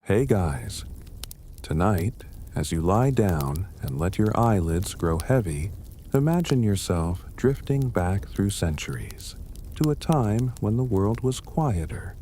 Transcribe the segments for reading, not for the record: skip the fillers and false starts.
Hey guys, tonight, as you lie down and let your eyelids grow heavy, imagine yourself drifting back through centuries to a time when the world was quieter,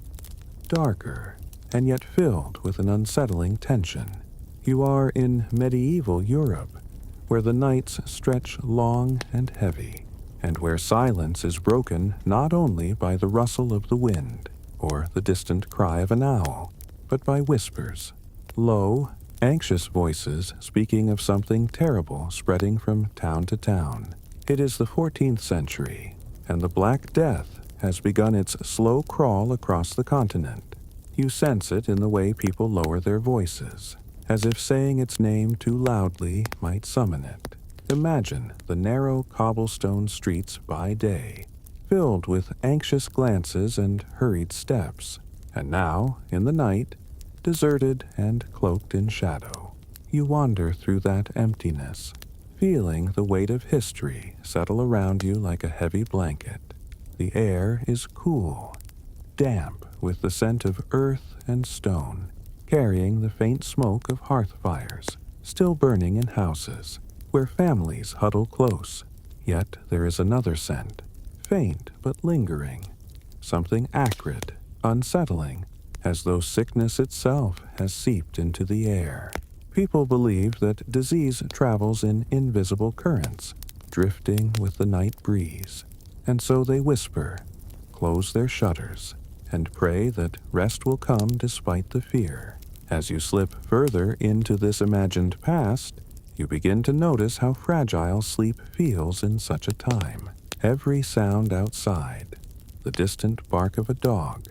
darker, and yet filled with an unsettling tension. You are in medieval Europe, where the nights stretch long and heavy, and where silence is broken not only by the rustle of the wind or the distant cry of an owl, but by whispers, low, anxious voices speaking of something terrible spreading from town to town. It is the 14th century, and the Black Death has begun its slow crawl across the continent. You sense it in the way people lower their voices, as if saying its name too loudly might summon it. Imagine the narrow cobblestone streets by day, filled with anxious glances and hurried steps, and now, in the night, deserted and cloaked in shadow. You wander through that emptiness, feeling the weight of history settle around you like a heavy blanket. The air is cool, damp with the scent of earth and stone, carrying the faint smoke of hearth fires, still burning in houses, where families huddle close. Yet there is another scent, faint but lingering, something acrid, unsettling, as though sickness itself has seeped into the air. People believe that disease travels in invisible currents, drifting with the night breeze, and so they whisper, close their shutters, and pray that rest will come despite the fear. As you slip further into this imagined past, you begin to notice how fragile sleep feels in such a time. Every sound outside, the distant bark of a dog,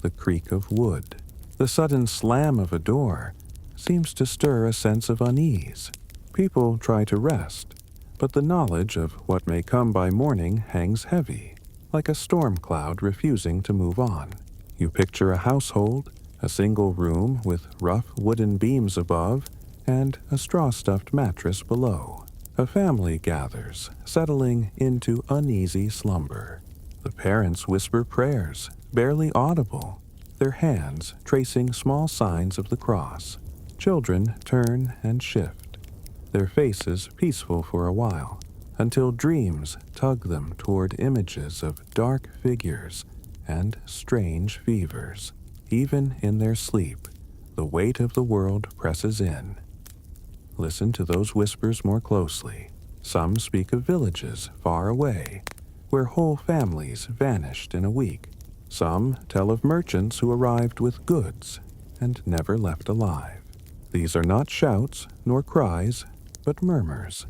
the creak of wood, the sudden slam of a door, seems to stir a sense of unease. People try to rest, but the knowledge of what may come by morning hangs heavy, like a storm cloud refusing to move on. You picture a household, a single room with rough wooden beams above and a straw-stuffed mattress below. A family gathers, settling into uneasy slumber. The parents whisper prayers, barely audible, their hands tracing small signs of the cross. Children turn and shift, their faces peaceful for a while, until dreams tug them toward images of dark figures and strange fevers. Even in their sleep, the weight of the world presses in. Listen to those whispers more closely. Some speak of villages far away, where whole families vanished in a week. Some tell of merchants who arrived with goods and never left alive. These are not shouts nor cries, but murmurs,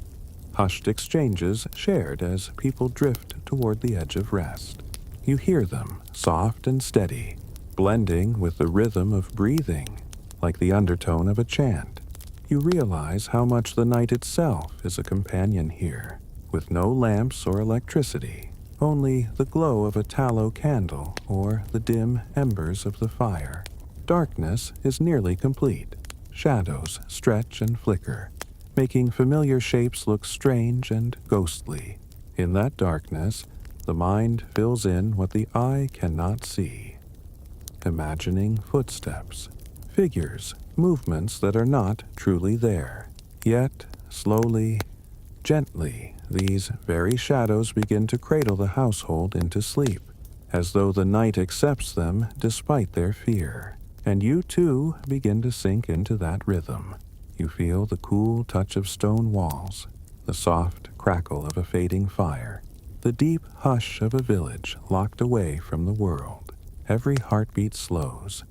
hushed exchanges shared as people drift toward the edge of rest. You hear them, soft and steady, blending with the rhythm of breathing, like the undertone of a chant. You realize how much the night itself is a companion here, with no lamps or electricity, only the glow of a tallow candle or the dim embers of the fire. Darkness is nearly complete. Shadows stretch and flicker, making familiar shapes look strange and ghostly. In that darkness, the mind fills in what the eye cannot see, imagining footsteps, figures, movements that are not truly there. Yet, slowly, gently, these very shadows begin to cradle the household into sleep, as though the night accepts them despite their fear. And you too begin to sink into that rhythm. You feel the cool touch of stone walls, the soft crackle of a fading fire, the deep hush of a village locked away from the world. Every heartbeat slows,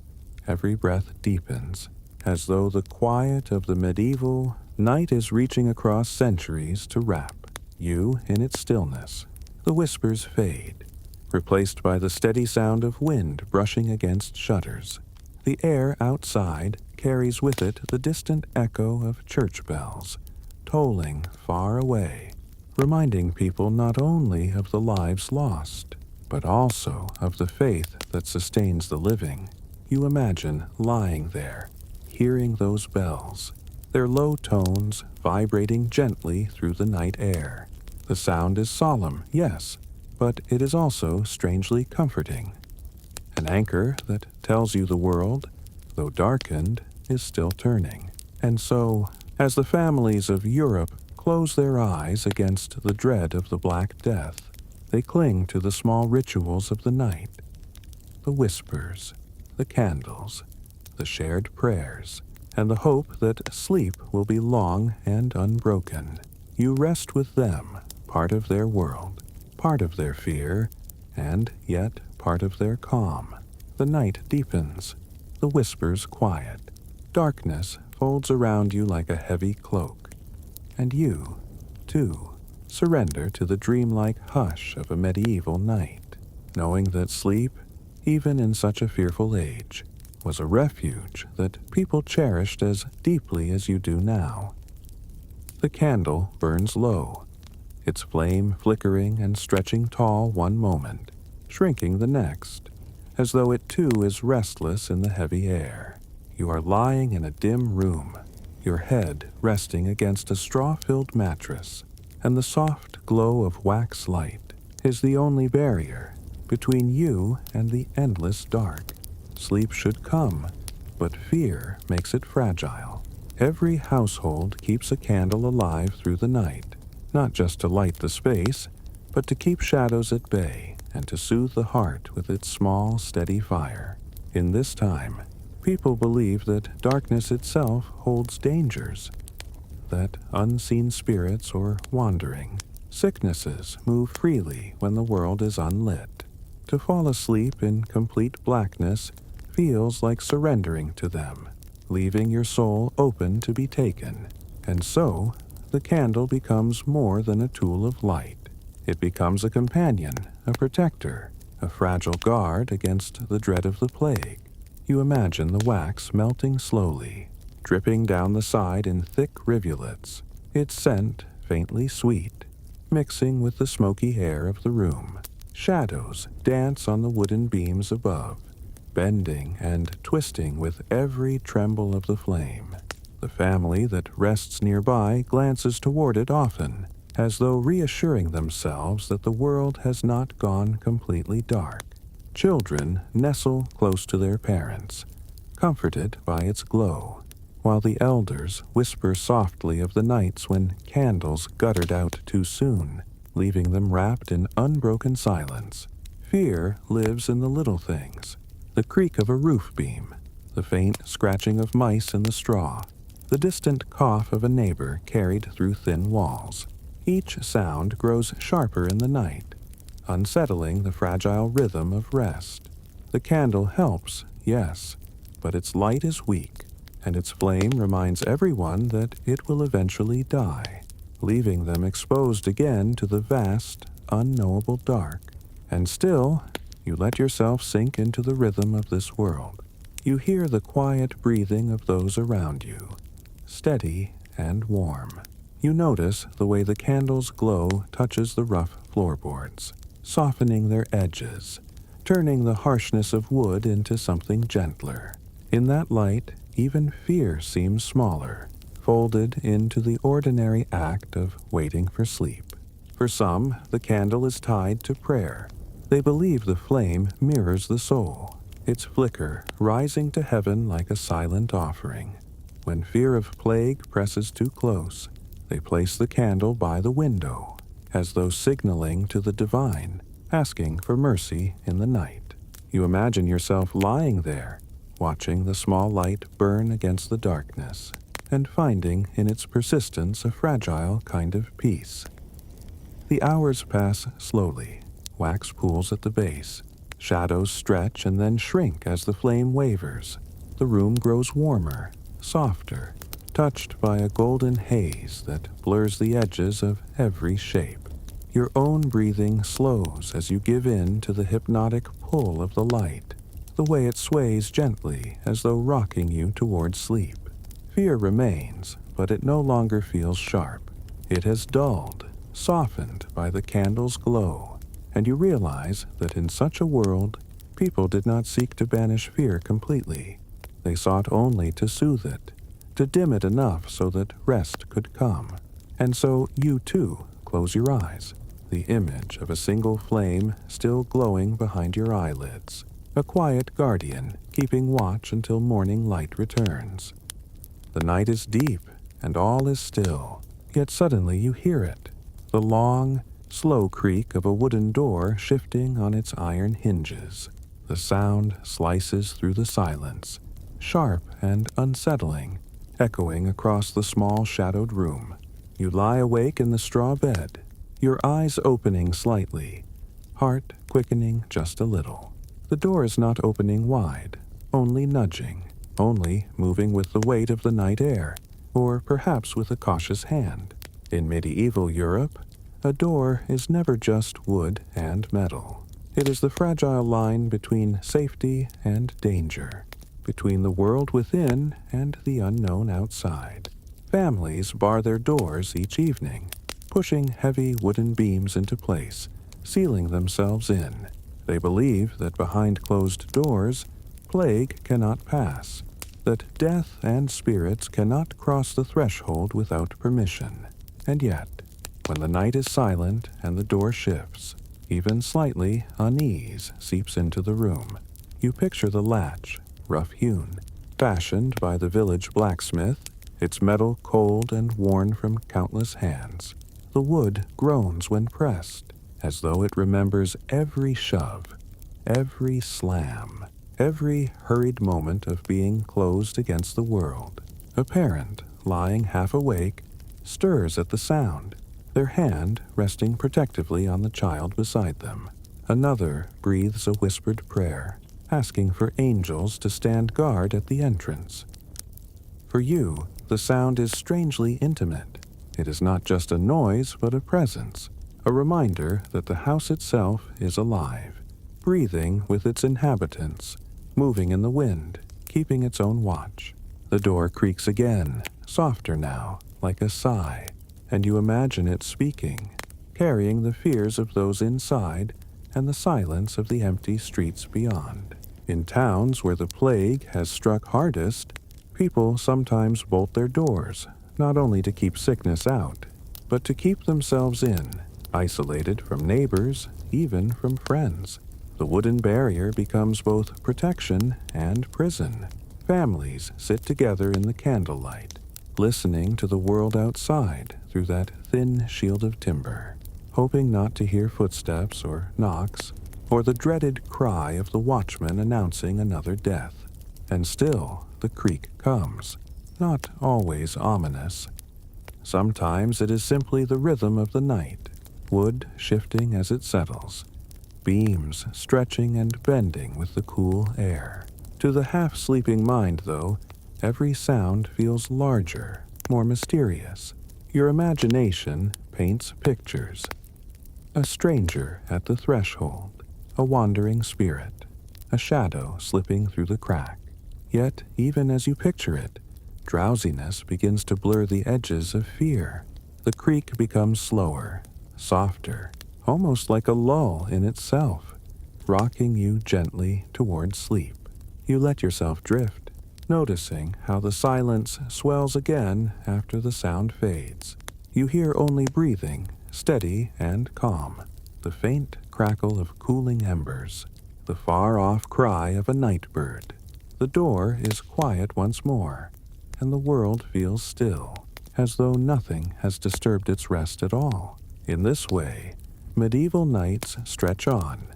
every breath deepens, as though the quiet of the medieval night is reaching across centuries to wrap you in its stillness. The whispers fade, replaced by the steady sound of wind brushing against shutters. The air outside carries with it the distant echo of church bells, tolling far away, reminding people not only of the lives lost, but also of the faith that sustains the living. You imagine lying there, hearing those bells, their low tones vibrating gently through the night air. The sound is solemn, yes, but it is also strangely comforting. An anchor that tells you the world, though darkened, is still turning. And so, as the families of Europe close their eyes against the dread of the Black Death, they cling to the small rituals of the night, the whispers, the candles, the shared prayers, and the hope that sleep will be long and unbroken. You rest with them, part of their world, part of their fear, and yet part of their calm. The night deepens, the whispers quiet. Darkness folds around you like a heavy cloak, and you, too, surrender to the dreamlike hush of a medieval night, knowing that sleep, even in such a fearful age, was a refuge that people cherished as deeply as you do now. The candle burns low, its flame flickering and stretching tall one moment, shrinking the next, as though it too is restless in the heavy air. You are lying in a dim room, your head resting against a straw-filled mattress, and the soft glow of wax light is the only barrier between you and the endless dark. Sleep should come, but fear makes it fragile. Every household keeps a candle alive through the night, not just to light the space, but to keep shadows at bay and to soothe the heart with its small, steady fire. In this time, people believe that darkness itself holds dangers, that unseen spirits or wandering sicknesses move freely when the world is unlit. To fall asleep in complete blackness feels like surrendering to them, leaving your soul open to be taken. And so, the candle becomes more than a tool of light. It becomes a companion, a protector, a fragile guard against the dread of the plague. You imagine the wax melting slowly, dripping down the side in thick rivulets, its scent faintly sweet, mixing with the smoky air of the room. Shadows dance on the wooden beams above, bending and twisting with every tremble of the flame. The family that rests nearby glances toward it often, as though reassuring themselves that the world has not gone completely dark. Children nestle close to their parents, comforted by its glow, while the elders whisper softly of the nights when candles guttered out too soon, leaving them wrapped in unbroken silence. Fear lives in the little things, the creak of a roof beam, the faint scratching of mice in the straw, the distant cough of a neighbor carried through thin walls. Each sound grows sharper in the night, unsettling the fragile rhythm of rest. The candle helps, yes, but its light is weak, and its flame reminds everyone that it will eventually die, leaving them exposed again to the vast, unknowable dark. And still, you let yourself sink into the rhythm of this world. You hear the quiet breathing of those around you, steady and warm. You notice the way the candle's glow touches the rough floorboards, softening their edges, turning the harshness of wood into something gentler. In that light, even fear seems smaller, folded into the ordinary act of waiting for sleep. For some, the candle is tied to prayer. They believe the flame mirrors the soul, its flicker rising to heaven like a silent offering. When fear of plague presses too close, they place the candle by the window, as though signaling to the divine, asking for mercy in the night. You imagine yourself lying there, watching the small light burn against the darkness, and finding in its persistence a fragile kind of peace. The hours pass slowly. Wax pools at the base. Shadows stretch and then shrink as the flame wavers. The room grows warmer, softer, touched by a golden haze that blurs the edges of every shape. Your own breathing slows as you give in to the hypnotic pull of the light, the way it sways gently as though rocking you towards sleep. Fear remains, but it no longer feels sharp. It has dulled, softened by the candle's glow, and you realize that in such a world, people did not seek to banish fear completely. They sought only to soothe it, to dim it enough so that rest could come. And so you too close your eyes, the image of a single flame still glowing behind your eyelids, a quiet guardian keeping watch until morning light returns. The night is deep, and all is still, yet suddenly you hear it, the long, slow creak of a wooden door shifting on its iron hinges. The sound slices through the silence, sharp and unsettling, echoing across the small shadowed room. You lie awake in the straw bed, your eyes opening slightly, heart quickening just a little. The door is not opening wide, only nudging, only moving with the weight of the night air, or perhaps with a cautious hand. In medieval Europe, a door is never just wood and metal. It is the fragile line between safety and danger, between the world within and the unknown outside. Families bar their doors each evening, pushing heavy wooden beams into place, sealing themselves in. They believe that behind closed doors, plague cannot pass, that death and spirits cannot cross the threshold without permission. And yet, when the night is silent and the door shifts, even slightly, unease seeps into the room. You picture the latch, rough-hewn, fashioned by the village blacksmith, its metal cold and worn from countless hands. The wood groans when pressed, as though it remembers every shove, every slam, every hurried moment of being closed against the world. A parent, lying half awake, stirs at the sound, their hand resting protectively on the child beside them. Another breathes a whispered prayer, asking for angels to stand guard at the entrance. For you, the sound is strangely intimate. It is not just a noise, but a presence, a reminder that the house itself is alive, breathing with its inhabitants, moving in the wind, keeping its own watch. The door creaks again, softer now, like a sigh, and you imagine it speaking, carrying the fears of those inside and the silence of the empty streets beyond. In towns where the plague has struck hardest, people sometimes bolt their doors, not only to keep sickness out, but to keep themselves in, isolated from neighbors, even from friends. The wooden barrier becomes both protection and prison. Families sit together in the candlelight, listening to the world outside through that thin shield of timber, hoping not to hear footsteps or knocks, or the dreaded cry of the watchman announcing another death. And still the creak comes, not always ominous. Sometimes it is simply the rhythm of the night, wood shifting as it settles, beams stretching and bending with the cool air. To the half-sleeping mind, though, every sound feels larger, more mysterious. Your imagination paints pictures. A stranger at the threshold, a wandering spirit, a shadow slipping through the crack. Yet, even as you picture it, drowsiness begins to blur the edges of fear. The creak becomes slower, softer, almost like a lull in itself, rocking you gently towards sleep. You let yourself drift, noticing how the silence swells again after the sound fades. You hear only breathing, steady and calm, the faint crackle of cooling embers, the far-off cry of a night bird. The door is quiet once more, and the world feels still, as though nothing has disturbed its rest at all. In this way, medieval nights stretch on,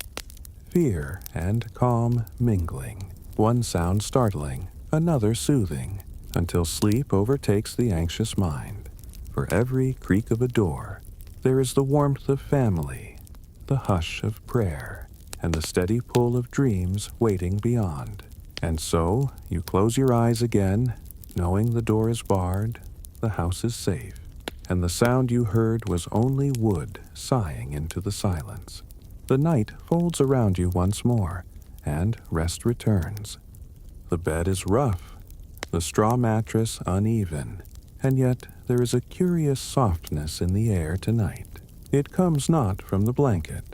fear and calm mingling, one sound startling, another soothing, until sleep overtakes the anxious mind. For every creak of a door, there is the warmth of family, the hush of prayer, and the steady pull of dreams waiting beyond. And so, you close your eyes again, knowing the door is barred, the house is safe, and the sound you heard was only wood sighing into the silence. The night folds around you once more, and rest returns. The bed is rough, the straw mattress uneven, and yet there is a curious softness in the air tonight. It comes not from the blanket,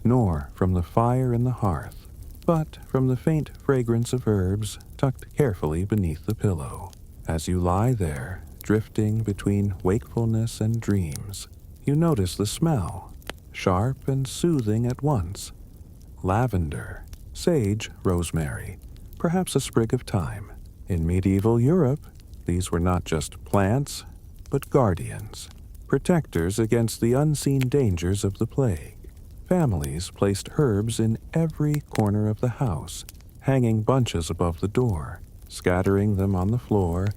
nor from the fire in the hearth, but from the faint fragrance of herbs tucked carefully beneath the pillow. As you lie there, drifting between wakefulness and dreams, you notice the smell, sharp and soothing at once. Lavender, sage rosemary, perhaps a sprig of thyme. In medieval Europe, these were not just plants, but guardians, protectors against the unseen dangers of the plague. Families placed herbs in every corner of the house, hanging bunches above the door, scattering them on the floor,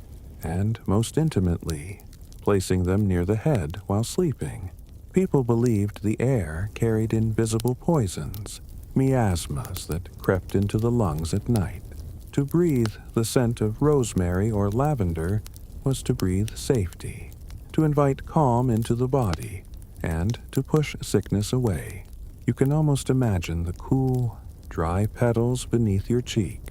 and, most intimately, placing them near the head while sleeping. People believed the air carried invisible poisons, miasmas that crept into the lungs at night. To breathe the scent of rosemary or lavender was to breathe safety, to invite calm into the body, and to push sickness away. You can almost imagine the cool, dry petals beneath your cheek,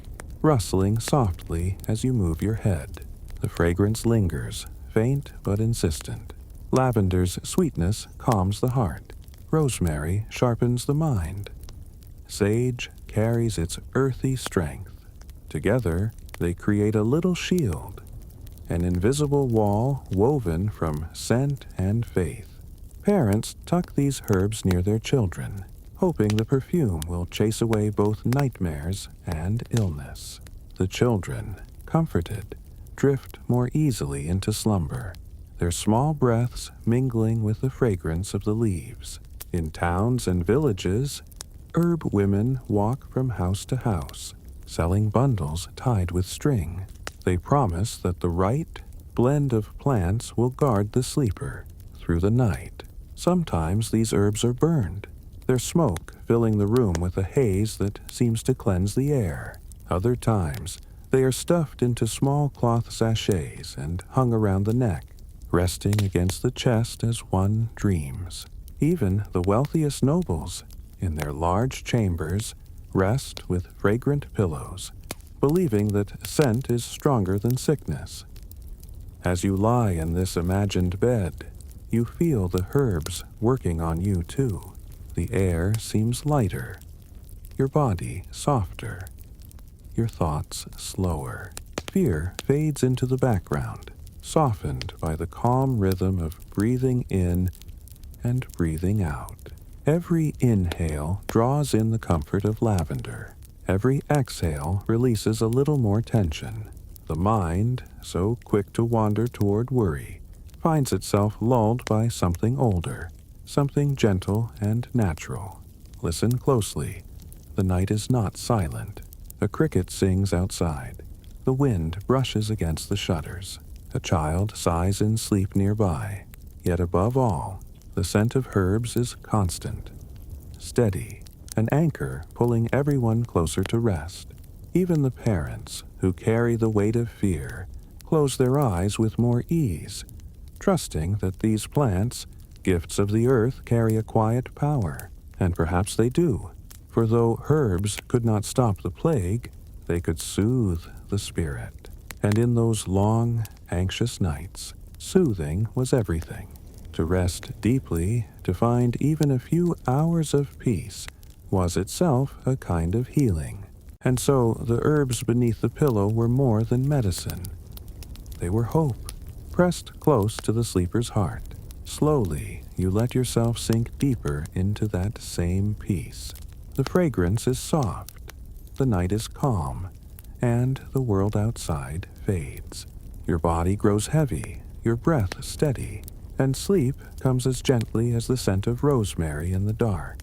rustling softly as you move your head. The fragrance lingers, faint but insistent. Lavender's sweetness calms the heart. Rosemary sharpens the mind. Sage carries its earthy strength. Together, they create a little shield, an invisible wall woven from scent and faith. Parents tuck these herbs near their children, hoping the perfume will chase away both nightmares and illness. The children, comforted, drift more easily into slumber, their small breaths mingling with the fragrance of the leaves. In towns and villages, herb women walk from house to house, selling bundles tied with string. They promise that the right blend of plants will guard the sleeper through the night. Sometimes these herbs are burned, their smoke filling the room with a haze that seems to cleanse the air. Other times, they are stuffed into small cloth sachets and hung around the neck, resting against the chest as one dreams. Even the wealthiest nobles, in their large chambers, rest with fragrant pillows, believing that scent is stronger than sickness. As you lie in this imagined bed, you feel the herbs working on you too. The air seems lighter, your body softer, your thoughts slower. Fear fades into the background, softened by the calm rhythm of breathing in and breathing out. Every inhale draws in the comfort of lavender. Every exhale releases a little more tension. The mind, so quick to wander toward worry, finds itself lulled by something older, something gentle and natural. Listen closely. The night is not silent. A cricket sings outside. The wind brushes against the shutters. A child sighs in sleep nearby. Yet above all, the scent of herbs is constant, steady, an anchor pulling everyone closer to rest. Even the parents, who carry the weight of fear, close their eyes with more ease, trusting that these plants, gifts of the earth, carry a quiet power. And perhaps they do, for though herbs could not stop the plague, they could soothe the spirit. And in those long, anxious nights, soothing was everything. To rest deeply, to find even a few hours of peace, was itself a kind of healing. And so the herbs beneath the pillow were more than medicine. They were hope, pressed close to the sleeper's heart. Slowly, you let yourself sink deeper into that same peace. The fragrance is soft, the night is calm, and the world outside fades. Your body grows heavy, your breath steady, and sleep comes as gently as the scent of rosemary in the dark.